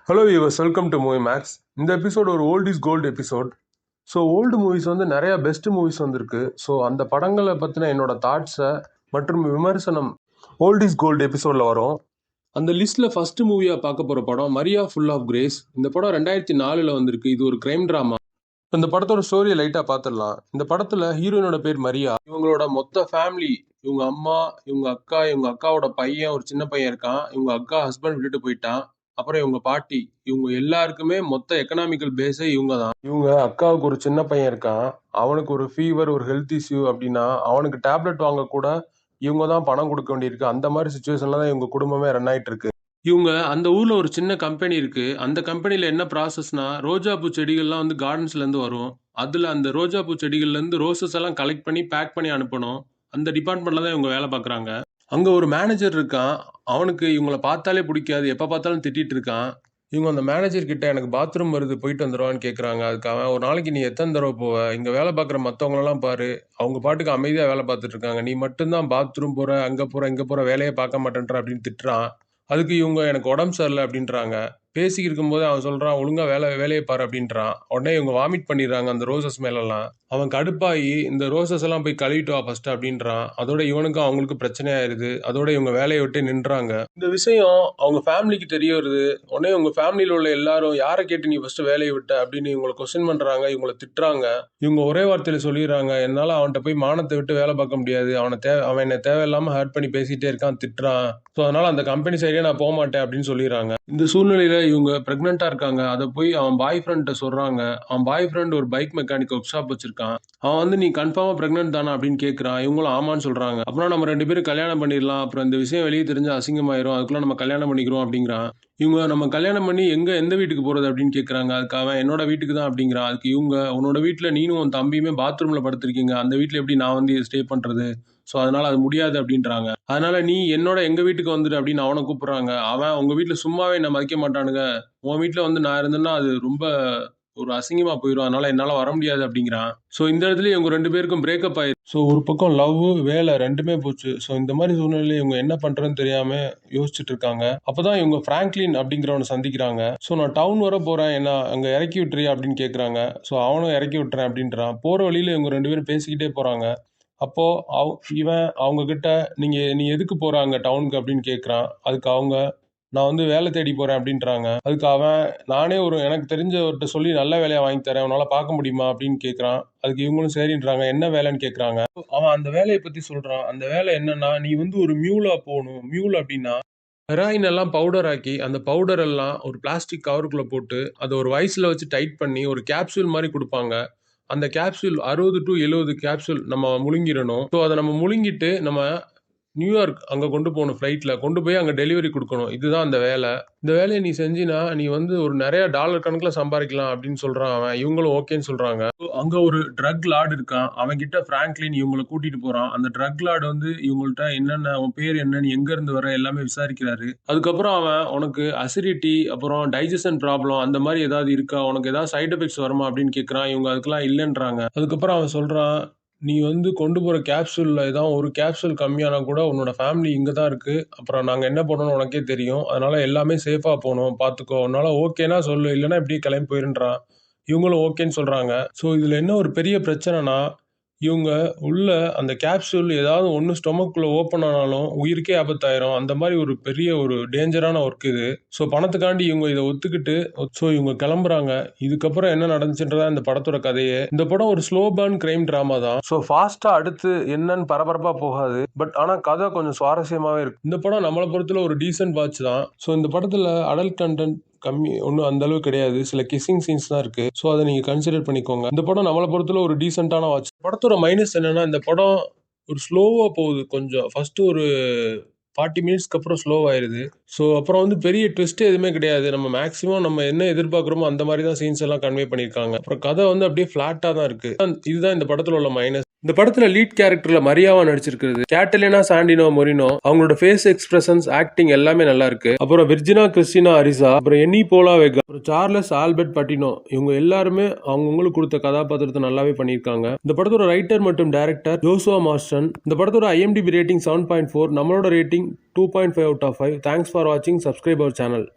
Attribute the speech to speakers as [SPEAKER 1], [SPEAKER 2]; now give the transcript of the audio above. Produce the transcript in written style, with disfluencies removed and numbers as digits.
[SPEAKER 1] Hello viewers, welcome to Movie Max. இந்த episode ஒரு old is gold episode. So old movies வந்து நிறைய best movies வந்திருக்கு. So அந்த படங்களை பற்றின என்னோட தாட்ஸை மற்றும் விமர்சனம் ஓல்ட் இஸ் கோல்டு எபிசோடில் வரும். அந்த லிஸ்ட்டில் ஃபர்ஸ்ட் மூவியாக பார்க்க போகிற படம் மரியா ஃபுல் ஆஃப் கிரேஸ். இந்த படம் 2004 வந்திருக்கு. இது ஒரு கிரைம் ட்ராமா. இந்த படத்தோட ஸ்டோரியை லைட்டாக பார்த்துடலாம். இந்த படத்தில் ஹீரோயினோட பேர் மரியா. இவங்களோட மொத்த ஃபேமிலி, இவங்க அம்மா, இவங்க அக்கா, இவங்க அக்காவோட பையன், ஒரு சின்ன பையன் இருக்கான். இவங்க அக்கா ஹஸ்பண்ட் விட்டுட்டு போயிட்டான். அப்புறம் இவங்க பாட்டி, இவங்க எல்லாருக்குமே மொத்த எக்கனாமிக்கல் பேஸே இவங்க தான். இவங்க அக்காவுக்கு ஒரு சின்ன பையன் இருக்கான். அவனுக்கு ஒரு ஃபீவர், ஒரு ஹெல்த் இஷ்யூ அப்படின்னா அவனுக்கு டேப்லெட் வாங்க கூட இவங்க தான் பணம் கொடுக்க வேண்டியிருக்கு. அந்த மாதிரி சுச்சுவேஷன்ல தான் இவங்க குடும்பமே ரன் ஆயிட்டு இருக்கு. இவங்க அந்த ஊர்ல ஒரு சின்ன கம்பெனி இருக்கு. அந்த கம்பெனில என்ன ப்ராசஸ்னா, ரோஜா பூ செடிகள்லாம் வந்து கார்டன்ஸ்ல இருந்து வரும். அதுல அந்த ரோஜா பூ செடிகள்ல இருந்து ரோசஸ் எல்லாம் கலெக்ட் பண்ணி பேக் பண்ணி அனுப்பணும். அந்த டிபார்ட்மெண்ட்ல தான் இவங்க வேலை பார்க்குறாங்க. அங்க ஒரு மேனேஜர் இருக்கான். அவனுக்கு இவங்கள பார்த்தாலே பிடிக்காது. எப்ப பார்த்தாலும் திட்டிட்டு இருக்கான். இவங்க அந்த மேனேஜர் கிட்ட எனக்கு பாத்ரூம் வருது, போயிட்டு வந்துடுவான்னு கேட்குறாங்க. அதுக்கு அவன், ஒரு நாளைக்கு நீ எத்தனை தடவை போவ? இங்க வேலை பார்க்குற மற்றவங்களெல்லாம் பாரு, அவங்க பாட்டுக்கு அமைதியா வேலை பார்த்துட்டு இருக்காங்க. நீ மட்டும்தான் பாத்ரூம் போற, அங்க போற, இங்க போற, வேலையை பார்க்க மாட்டேன்ற அப்படின்னு திட்டுறான். அதுக்கு இவங்க எனக்கு உடம்பு சரியில்லை அப்படின்றாங்க. பேசிக்கிட்டு இருக்கும்போது அவன் சொல்றான், ஒழுங்கா வேலையை பாரு அப்படின்றான். உடனே இவங்க வாமிட் பண்ணிடுறாங்க அந்த ரோசஸ் மேலெல்லாம். அவன் கடுப்பாகி இந்த ரோசஸ் எல்லாம் போய் கழுவிட்டு வா ஃபர்ஸ்ட் அப்படின்றான். அதோட இவனுக்கும் அவங்களுக்கு பிரச்சனை ஆயிருது. அதோட இவங்க வேலையை விட்டு நின்றாங்க. இந்த விஷயம் அவங்க ஃபேமிலிக்கு தெரிய வருது. உடனே உங்க ஃபேமிலியில உள்ள எல்லாரும், யாரை கேட்டு நீ ஃபர்ஸ்ட் வேலையை விட்ட அப்படின்னு இவங்களை கொஸ்டின் பண்றாங்க, இவங்களை திட்டுறாங்க. இவங்க ஒரே வார்த்தையில சொல்லிடுறாங்க, என்னால அவன்கிட்ட போய் மானத்தை விட்டு வேலை பார்க்க முடியாது. அவன் என்ன தேவையில்லாம ஹர்ட் பண்ணி பேசிட்டே இருக்கான், திட்டுறான். ஸோ அதனால அந்த கம்பெனி சைடே நான் போக மாட்டேன் அப்படின்னு சொல்லிடுறாங்க. இந்த சூழ்நிலையில இவங்க பிரெக்னெண்டா இருக்காங்க. அதை போய் அவன் பாய் ஃப்ரெண்ட்ட சொல்றாங்க. அவன் பாய் ஃப்ரெண்ட் ஒரு பைக் மெக்கானிக் ஒர்க் ஷாப் வச்சிருக்கான். அவன் வந்து, நீ கன்ஃபார்மா பிரெக்னென்ட் தானா அப்படின்னு கேட்கறான். இவங்களும் ஆமான்னு சொல்றாங்க. அப்புறம் நம்ம 2 பேரும் கல்யாணம் பண்ணிடலாம். அப்புறம் இந்த விஷயம் வெளியே தெரிஞ்சா அசிங்கமாயிரும். அதுக்குள்ள நம்ம கல்யாணம் பண்ணிக்கிறோம் அப்படிங்கிறான். இவங்க, நம்ம கல்யாணம் பண்ணி எந்த வீட்டுக்கு போறது அப்படின்னு கேட்கறாங்க. அதுக்கு அவன், என்னோட வீட்டுக்கு தான் அப்படிங்கிறான். அதுக்கு இவங்க, உன்னோட வீட்டுல நீனும் உன் தம்பியுமே பாத்ரூம்ல படுத்திருக்கீங்க, அந்த வீட்டுல எப்படி நான் வந்து ஸ்டே பண்றது? ஸோ அதனால அது முடியாது அப்படின்றாங்க. அதனால நீ எங்க வீட்டுக்கு வந்துடு அப்படின்னு அவனை கூப்பிடுறாங்க. அவன், உங்க வீட்டுல சும்மாவே என்ன மதிக்க மாட்டானுங்க, உன் வீட்டுல வந்து நான் இருந்தேன்னா அது ரொம்ப ஒரு அசிங்கமா போயிடும், அதனால என்னால வர முடியாது அப்படிங்கிறான். ஸோ இந்த இடத்துல இவங்க 2 பேருக்கும் பிரேக்கப் ஆயிரு. ஸோ ஒரு பக்கம் லவ், வேலை ரெண்டுமே போச்சு. ஸோ இந்த மாதிரி சூழ்நிலையில இவங்க என்ன பண்றதுன்னு தெரியாம யோசிச்சுட்டு இருக்காங்க. அப்பதான் இவங்க பிராங்க்லின் அப்படிங்கிறவனை சந்திக்கிறாங்க. ஸோ நான் டவுன் வர போறேன், என்ன அங்க இறக்கி விட்டுறியா அப்படின்னு கேட்கறாங்க. ஸோ அவனும் இறக்கி விட்டுறேன் அப்படின்றான். போற வழியில இவங்க 2 பேரும் பேசிக்கிட்டே போறாங்க. அப்போ இவன் அவங்க கிட்ட, நீ எதுக்கு போற அங்க டவுனுக்கு அப்படின்னு கேட்கறான். அதுக்கு அவங்க, நான் வந்து வேலை தேடி போறேன் அப்படின்றாங்க. அதுக்கு அவன், நானே எனக்கு தெரிஞ்சவர்கிட்ட சொல்லி நல்ல வேலையா வாங்கி தரேன், உன்னால பார்க்க முடியுமா அப்படின்னு கேட்கறான். அதுக்கு இவங்களும் சரின்றாங்க. என்ன வேலைன்னு கேட்கறாங்க. அவன் அந்த வேலையை பத்தி சொல்றான். அந்த வேலை என்னன்னா, நீ வந்து ஒரு மியூலா போகணும். மியூல் அப்படின்னா ஹெராயின் எல்லாம் பவுடர் ஆக்கி, அந்த பவுடர் எல்லாம் ஒரு பிளாஸ்டிக் கவருக்குள்ள போட்டு அதை ஒரு வைஸ்ல வச்சு டைட் பண்ணி ஒரு கேப்சூல் மாதிரி கொடுப்பாங்க. அந்த கேப்சூல் 60 to 70 கேப்சூல் நம்ம முழுங்கிடணும். ஸோ அதை நம்ம முழுங்கிட்டு நம்ம நியூயார்க் அங்கே கொண்டு போகணும். ஃப்ளைட்டில் கொண்டு போய் அங்கே டெலிவரி கொடுக்கணும். இதுதான் அந்த வேலை. இந்த வேலையை நீ செஞ்சினா நீ வந்து ஒரு நிறைய டாலர் கணக்கில் சம்பாதிக்கலாம் அப்படின்னு சொல்கிறான் அவன். இவங்களும் ஓகேன்னு சொல்கிறாங்க. அங்கே ஒரு ட்ரக் லார்டு இருக்கான். அவன் கிட்ட பிராங்க்லின் இவங்களை கூட்டிட்டு போகிறான். அந்த ட்ரக் லார்டு வந்து இவங்கள்ட்ட என்னென்ன, அவன் பேர் என்னன்னு, எங்கேருந்து வர எல்லாமே விசாரிக்கிறாரு. அதுக்கப்புறம் அவன், உனக்கு அசிடிட்டி, அப்புறம் டைஜஷன் ப்ராப்ளம் அந்த மாதிரி ஏதாவது இருக்கா, உனக்கு ஏதாவது சைட் எஃபெக்ட்ஸ் வருமா அப்படின்னு கேட்குறான். இவங்க அதுக்கெல்லாம் இல்லைன்றாங்க. அதுக்கப்புறம் அவன் சொல்கிறான், நீ வந்து கொண்டு போகிற கேப்சூலில் ஏதாவது ஒரு கேப்சூல் கம்மியானா கூட உன்னோட ஃபேமிலி இங்கே தான் இருக்குது. அப்புறம் நாங்கள் என்ன பண்ணணும்னு உனக்கே தெரியும். அதனால் எல்லாமே சேஃபாக போகணும், பார்த்துக்கோ. உன்னால் ஓகேனா சொல்லு, இல்லைன்னா இப்படியே கிளம்பி போயிருன்றான். இவங்களும் ஓகேன்னு சொல்கிறாங்க. ஸோ இதில் என்ன ஒரு பெரிய பிரச்சனைனா, இவங்க உள்ள அந்த கேப்சூல் ஏதாவது ஒன்று ஸ்டொமக்குள்ள ஓப்பன் ஆனாலும் உயிருக்கே ஆபத்தாயிரும். அந்த மாதிரி ஒரு பெரிய ஒரு டேஞ்சரான ஒர்க் இது. ஸோ பணத்துக்காண்டி இவங்க இதை ஒத்துக்கிட்டு, ஸோ இவங்க கிளம்புறாங்க. இதுக்கப்புறம் என்ன நடந்துச்சுன்றதா இந்த படத்தோட கதையே. இந்த படம் ஒரு ஸ்லோ பர்ன் கிரைம் டிராமா தான். ஸோ ஃபாஸ்டா அடுத்து என்னன்னு பரபரப்பா போகாது. பட் ஆனால் கதை கொஞ்சம் சுவாரஸ்யமாவே இருக்கு. இந்த படம் நம்மளை பொறுத்தல ஒரு டீசென்ட் வாட்ச் தான். ஸோ இந்த படத்துல அடல்ட் கண்டென்ட் கம்மி ஒன்றும் அந்த அளவுக்கு கிடையாது. சில கிஸ்ஸிங் சீன்ஸ் தான் இருக்கு. ஸோ அதை நீங்க கன்சிடர் பண்ணிக்கோங்க. இந்த படம் நம்மளை பொறுத்தல ஒரு டீசென்டான வாட்ச். படத்தோட மைனஸ் என்னன்னா, இந்த படம் ஒரு ஸ்லோவா போகுது கொஞ்சம். ஃபர்ஸ்ட் ஒரு 40 மினிட்ஸ்க்கு அப்புறம் ஸ்லோ ஆயிருது. ஸோ அப்புறம் வந்து பெரிய ட்விஸ்ட் எதுவுமே கிடையாது. நம்ம மேக்ஸிமம் நம்ம என்ன எதிர்பார்க்குறோமோ அந்த மாதிரி தான் சீன்ஸ் எல்லாம் கன்வே பண்ணியிருக்காங்க. அப்புறம் கதை வந்து அப்படியே ஃபிளாட்டா தான் இருக்கு. இதுதான் இந்த படத்துல உள்ள மைனஸ். இந்த படத்துல லீட் கேரக்டர்ல மரியாவா நடிச்சிருக்கிறது கேட்டலினா சாண்டினோ மொரினோ. அவங்களோட ஃபேஸ் எக்ஸ்பிரஷன்ஸ், ஆக்டிங் எல்லாமே நல்லா இருக்கு. அப்புறம் விர்ஜினா கிறிஸ்டினா அரிசா, அப்புறம் என்னி போலா வெகா, அப்புறம் சார்லஸ் ஆல்பர்ட் பட்டினோ, இவங்க எல்லாருமே அவங்களுக்கு கொடுத்த கதாபாத்திரத்தை நல்லாவே பண்ணியிருக்காங்க. இந்த படத்தோட ரைட்டர் மற்றும் டைரக்டர் ஜோசுவா மார்ஸ்டன். இந்த படத்தோட IMDb ரேட்டிங் 7.4, நம்மளோட rating 2.5 out of 5. Thanks for வாட்சிங். Subscribe our channel.